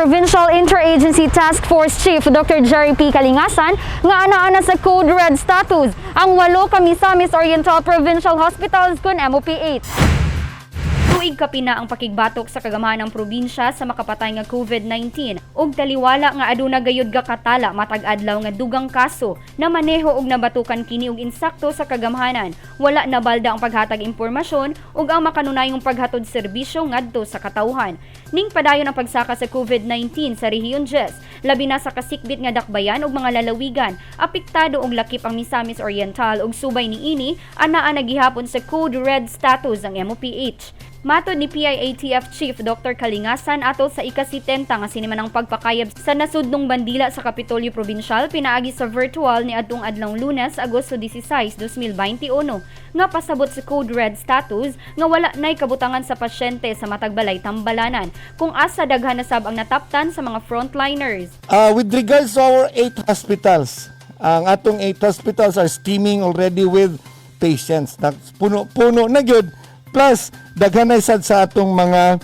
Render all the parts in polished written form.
Provincial Interagency Task Force Chief Dr. Jerry P. Kalingasan nga ana-ana sa Code Red status ang 8 ka Misamis Oriental Provincial Hospitals kun MOPH. Tuig kapina ang pakigbatok sa kagamahan ng probinsya sa makapatay nga COVID-19 ug taliwala nga aduna gayud katala matag adlaw nga dugang kaso na maneho ug nabatukan kini og insakto sa kagamahanan. Wala na balda ang paghatag impormasyon ug ang makanunayong paghatod serbisyo ngadto sa katawhan. Ning padayon ang pagsaka sa COVID-19 sa Rehiyon 10, labi na sa kasikbit nga dakbayan ug mga lalawigan, apektado og lakip ang Misamis Oriental ug subay niini anaa nagihapon sa Code Red status ang MOPH. Matod ni PIATF Chief Dr. Kalingasan atol sa ika-70 nga sinimanang pagpakayab sa nasudnong bandila sa Kapitolyo Provincial pinaagi sa virtual ni adtong adlawng Lunes, Agosto 16, 2021 nga pasabot sa Code Red status nga wala nay kabutangan sa pasyente sa matag balay tambalanan kung asa daghan na sab ang nataptan sa mga frontliners. With regards to our 8 hospitals, ang atong 8 hospitals are steaming already with patients. Puno na gyud. Plus, daghanay sad sa atong mga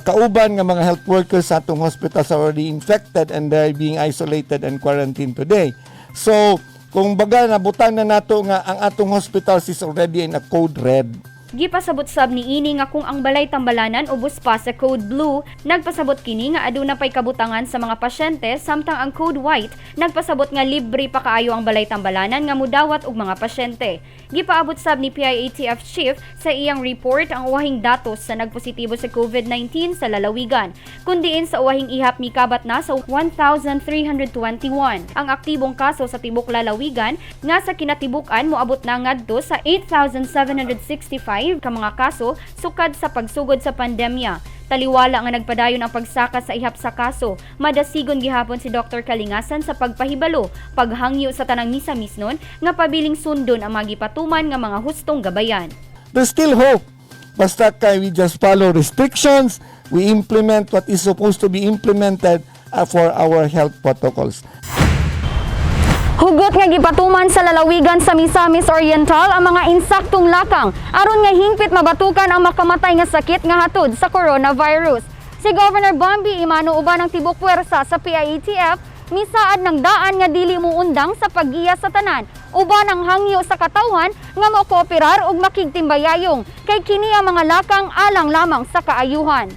kauban nga mga health workers sa atong hospitals are already infected and they're being isolated and quarantined today. So, kung baga nabutan na nato nga ang atong hospitals is already in a Code Red. Gipasabot sab niini nga kung ang balay tambalanan ubos pa sa Code Blue, nagpasabot kini nga aduna pay kabutangan sa mga pasyente samtang ang Code White nagpasabot nga libre pa kaayo ang balay tambalanan nga mudawat og mga pasyente. Gipaabot sab ni PIATF Chief sa iyang report ang uwahing datos sa nagpositibo sa COVID-19 sa lalawigan, kundiin sa uwahing ihap mikabat na sa 1,321. Ang aktibong kaso sa tibok lalawigan nga sa kinatibukan moabot na ngadto sa 8,765 ka mga kaso sukad sa pagsugod sa pandemya. Taliwala nga nagpadayon ang pagsaka sa ihap sa kaso. Madasigon gihapon si Dr. Kalingasan sa pagpahibalo, paghangyo sa tanang misamis nun nga pabiling sundon ang magipatuman nga mga hustong gabayan. There's still hope. Basta we just follow restrictions, we implement what is supposed to be implemented for our health protocols. Hugot nga gipatuman sa lalawigan sa Misamis Oriental ang mga insaktong lakang aron nga hingpit mabatukan ang makamatay nga sakit nga hatod sa coronavirus. Si Governor Bambi Imano uban ang tibok puwersa sa PIATF misaad ng daan nga dili muundang sa paggiya sa tanan uban ang hangyo sa katawhan nga makooperar ug makigtimbayayong kay kini ang mga lakang alang lamang sa kaayuhan.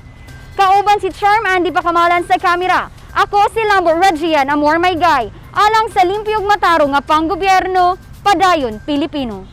Kauban si Charm Andy Pakamalan sa kamera. Ako si Lambo Regian Amor Maygay. Alang sa limpyog mataro nga panggobyerno, padayon Pilipino.